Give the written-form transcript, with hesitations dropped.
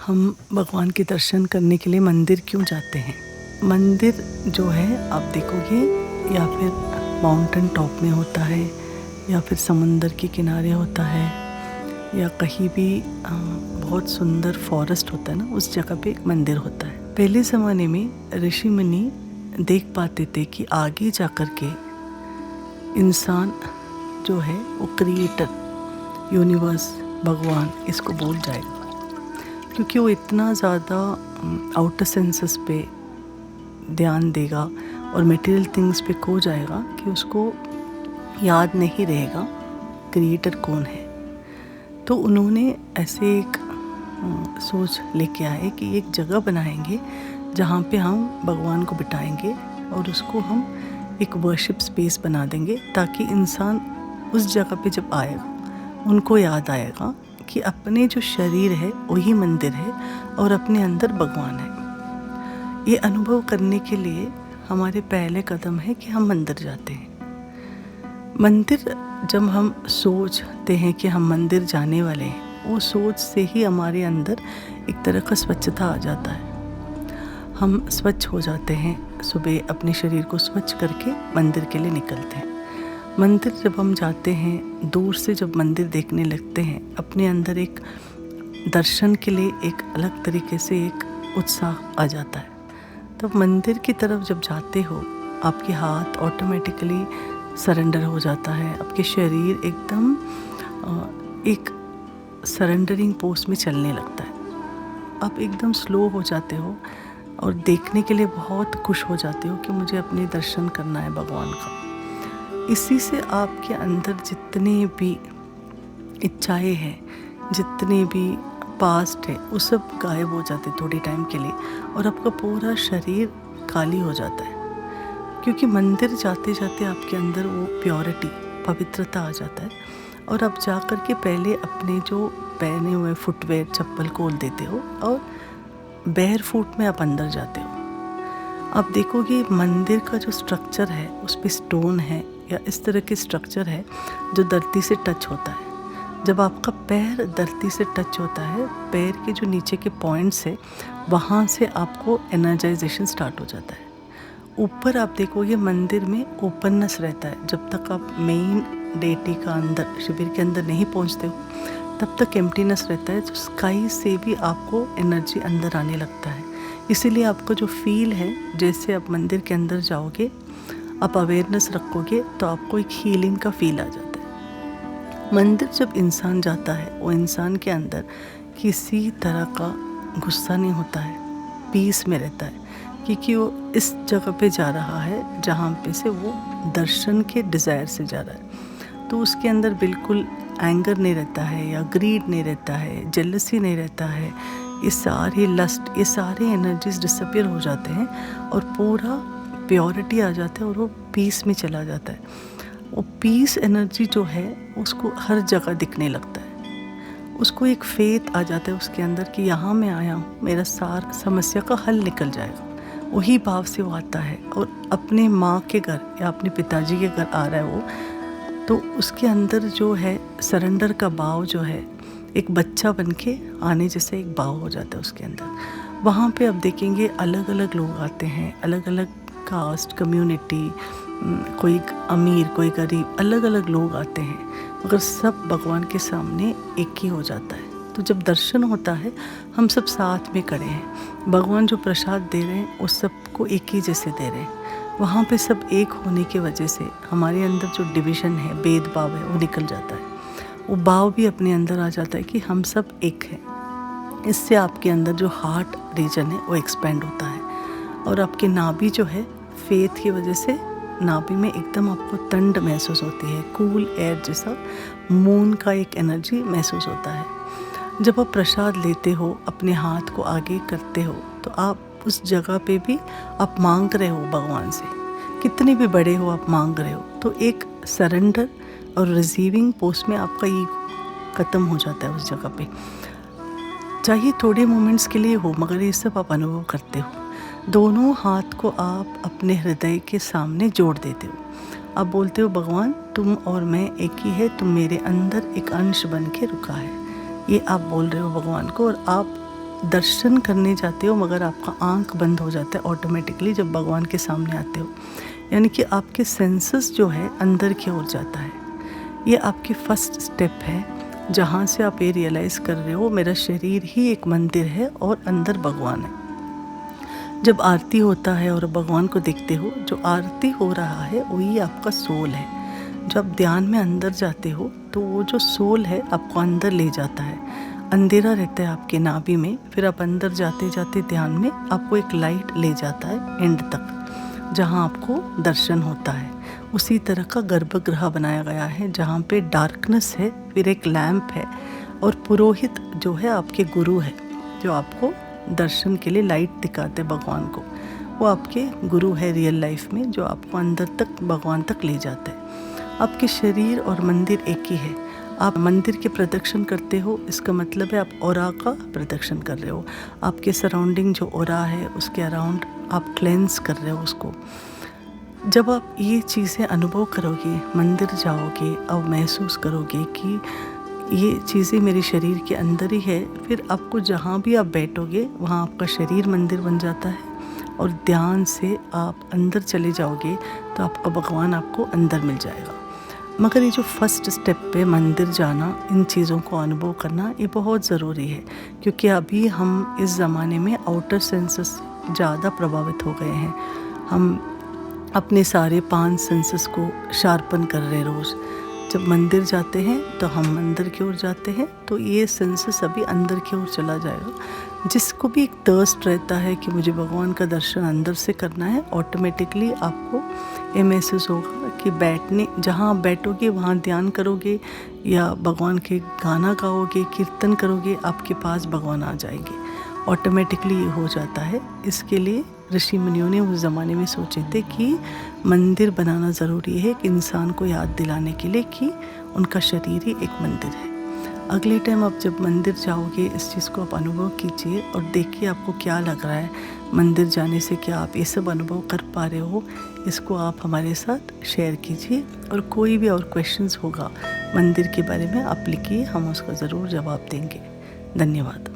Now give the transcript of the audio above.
हम भगवान के दर्शन करने के लिए मंदिर क्यों जाते हैं। मंदिर जो है आप देखोगे या फिर माउंटेन टॉप में होता है या फिर समुंदर के किनारे होता है या कहीं भी बहुत सुंदर फॉरेस्ट होता है ना, उस जगह पे एक मंदिर होता है। पहले ज़माने में ऋषि मुनि देख पाते थे कि आगे जा कर के इंसान जो है वो क्रिएटर, यूनिवर्स, भगवान इसको बोल जाएगा, क्योंकि वो इतना ज़्यादा आउटर सेंसेस पे ध्यान देगा और मटेरियल थिंग्स पे खो जाएगा कि उसको याद नहीं रहेगा क्रिएटर कौन है। तो उन्होंने ऐसे एक सोच लेके आए कि एक जगह बनाएंगे जहाँ पे हम भगवान को बिठाएंगे और उसको हम एक वर्शिप स्पेस बना देंगे, ताकि इंसान उस जगह पे जब आएगा उनको याद आएगा कि अपने जो शरीर है वही मंदिर है और अपने अंदर भगवान है। ये अनुभव करने के लिए हमारे पहले कदम है कि हम मंदिर जाते हैं। मंदिर जब हम सोचते हैं कि हम मंदिर जाने वाले हैं, वो सोच से ही हमारे अंदर एक तरह का स्वच्छता आ जाता है। हम स्वच्छ हो जाते हैं, सुबह अपने शरीर को स्वच्छ करके मंदिर के लिए निकलते हैं। मंदिर जब हम जाते हैं, दूर से जब मंदिर देखने लगते हैं, अपने अंदर एक दर्शन के लिए एक अलग तरीके से एक उत्साह आ जाता है। तो मंदिर की तरफ जब जाते हो, आपके हाथ ऑटोमेटिकली सरेंडर हो जाता है, आपके शरीर एकदम एक सरेंडरिंग पोस्ट में चलने लगता है। आप एकदम स्लो हो जाते हो और देखने के लिए बहुत खुश हो जाते हो कि मुझे अपने दर्शन करना है भगवान का। इसी से आपके अंदर जितने भी इच्छाएं हैं, जितने भी पास्ट है, वो सब गायब हो जाते थोड़े टाइम के लिए और आपका पूरा शरीर खाली हो जाता है। क्योंकि मंदिर जाते जाते आपके अंदर वो प्योरिटी, पवित्रता आ जाता है और आप जा कर के पहले अपने जो पहने हुए फुटवेयर, चप्पल खोल देते हो और बेयर फुट में आप अंदर जाते हो। आप देखोगे मंदिर का जो स्ट्रक्चर है उस पे स्टोन है या इस तरह के स्ट्रक्चर है जो धरती से टच होता है। जब आपका पैर धरती से टच होता है, पैर के जो नीचे के पॉइंट्स है वहाँ से आपको एनर्जाइजेशन स्टार्ट हो जाता है। ऊपर आप देखोगे मंदिर में ओपननेस रहता है। जब तक आप मेन डेटी का अंदर, शिविर के अंदर नहीं पहुँचते हो, तब तक एम्प्टीनेस रहता है। तो स्काई से भी आपको एनर्जी अंदर आने लगता है। इसीलिए आपको जो फील है, जैसे आप मंदिर के अंदर जाओगे, आप अवेयरनेस रखोगे तो आपको एक हीलिंग का फील आ जाता है। मंदिर जब इंसान जाता है, वो इंसान के अंदर किसी तरह का गुस्सा नहीं होता है, पीस में रहता है, क्योंकि वो इस जगह पे जा रहा है जहाँ पे से वो दर्शन के डिज़ायर से जा रहा है। तो उसके अंदर बिल्कुल एंगर नहीं रहता है या ग्रीड नहीं रहता है, जेलसी नहीं रहता है। ये सारे लस्ट, ये सारे एनर्जीज डिसअपियर हो जाते हैं और पूरा प्योरिटी आ जाता है और वो पीस में चला जाता है। वो पीस एनर्जी जो है उसको हर जगह दिखने लगता है। उसको एक फेथ आ जाता है उसके अंदर कि यहाँ मैं आया हूँ, मेरा सार समस्या का हल निकल जाएगा। वही भाव से वो आता है और अपने माँ के घर या अपने पिताजी के घर आ रहा है वो, तो उसके अंदर जो है सरेंडर का भाव जो है, एक बच्चा बन के आने जैसे एक भाव हो जाता है उसके अंदर। वहाँ पे आप देखेंगे अलग अलग लोग आते हैं, अलग अलग कास्ट, कम्युनिटी, कोई अमीर, कोई गरीब, अलग अलग लोग आते हैं, मगर सब भगवान के सामने एक ही हो जाता है। तो जब दर्शन होता है, हम सब साथ में खड़े हैं, भगवान जो प्रसाद दे रहे हैं वो सबको एक ही जैसे दे रहे हैं। वहाँ पे सब एक होने की वजह से हमारे अंदर जो डिवीज़न है, भेदभाव है, वो निकल जाता है। वो भाव भी अपने अंदर आ जाता है कि हम सब एक हैं। इससे आपके अंदर जो हार्ट रीजन है वो एक्सपेंड होता है और आपकी नाभि जो है, फेथ की वजह से नाभि में एकदम आपको ठंड महसूस होती है, कूल एयर जैसा, मून का एक एनर्जी महसूस होता है। जब आप प्रसाद लेते हो, अपने हाथ को आगे करते हो, तो आप उस जगह पे भी आप मांग रहे हो भगवान से, कितने भी बड़े हो आप मांग रहे हो। तो एक सरेंडर और रिसीविंग पोस्ट में आपका ईगो ख़त्म हो जाता है उस जगह पे। चाहे थोड़े मोमेंट्स के लिए हो, मगर ये सब आप अनुभव करते हो। दोनों हाथ को आप अपने हृदय के सामने जोड़ देते हो। आप बोलते हो भगवान तुम और मैं एक ही है, तुम मेरे अंदर एक अंश बन के रुका है। ये आप बोल रहे हो भगवान को और आप दर्शन करने जाते हो मगर आपका आँख बंद हो जाता है ऑटोमेटिकली जब भगवान के सामने आते हो, यानी कि आपके सेंसेस जो है अंदर की ओर जाता है। ये आपकी फर्स्ट स्टेप है जहाँ से आप ये रियलाइज़ कर रहे हो मेरा शरीर ही एक मंदिर है और अंदर भगवान है। जब आरती होता है और भगवान को देखते हो, जो आरती हो रहा है वही आपका सोल है। जब ध्यान में अंदर जाते हो तो वो जो सोल है आपको अंदर ले जाता है। अंधेरा रहता है आपके नाभि में, फिर आप अंदर जाते जाते ध्यान में आपको एक लाइट ले जाता है एंड तक, जहाँ आपको दर्शन होता है। उसी तरह का गर्भगृह बनाया गया है जहाँ पे डार्कनेस है, फिर एक लैंप है और पुरोहित जो है आपके गुरु है, जो आपको दर्शन के लिए लाइट दिखाते भगवान को। वो आपके गुरु है रियल लाइफ में, जो आपको अंदर तक भगवान तक ले जाता है। आपके शरीर और मंदिर एक ही है। आप मंदिर के प्रदक्षिण करते हो, इसका मतलब है आप ऑरा का प्रदक्षिण कर रहे हो। आपके सराउंडिंग जो ऑरा है उसके अराउंड आप क्लेंस कर रहे हो उसको। जब आप ये चीज़ें अनुभव करोगे, मंदिर जाओगे और महसूस करोगे कि ये चीज़ें मेरे शरीर के अंदर ही है, फिर आपको जहाँ भी आप बैठोगे वहाँ आपका शरीर मंदिर बन जाता है और ध्यान से आप अंदर चले जाओगे तो आपका भगवान आपको अंदर मिल जाएगा। मगर ये जो फर्स्ट स्टेप पे मंदिर जाना, इन चीज़ों को अनुभव करना, ये बहुत ज़रूरी है क्योंकि अभी हम इस ज़माने में आउटर सेंसेस ज़्यादा प्रभावित हो गए हैं। हम अपने सारे 5 सेंसेस को शार्पन कर रहे हैं रोज़। जब मंदिर जाते हैं तो हम अंदर की ओर जाते हैं, तो ये सेंसेस अभी अंदर की ओर चला जाएगा। जिसको भी एक थर्स्ट रहता है कि मुझे भगवान का दर्शन अंदर से करना है, ऑटोमेटिकली आपको ये महसूस होगा कि जहाँ आप बैठोगे वहाँ ध्यान करोगे या भगवान के गाना गाओगे, कीर्तन करोगे, आपके पास भगवान आ जाएंगे। ऑटोमेटिकली ये हो जाता है। इसके लिए ऋषि मुनियों ने उस ज़माने में सोचे थे कि मंदिर बनाना ज़रूरी है, कि इंसान को याद दिलाने के लिए कि उनका शरीर ही एक मंदिर है। अगले टाइम आप जब मंदिर जाओगे इस चीज़ को आप अनुभव कीजिए और देखिए आपको क्या लग रहा है। मंदिर जाने से क्या आप ये सब अनुभव कर पा रहे हो, इसको आप हमारे साथ शेयर कीजिए। और कोई भी और क्वेश्चंस होगा मंदिर के बारे में आप लिखिए, हम उसका ज़रूर जवाब देंगे। धन्यवाद।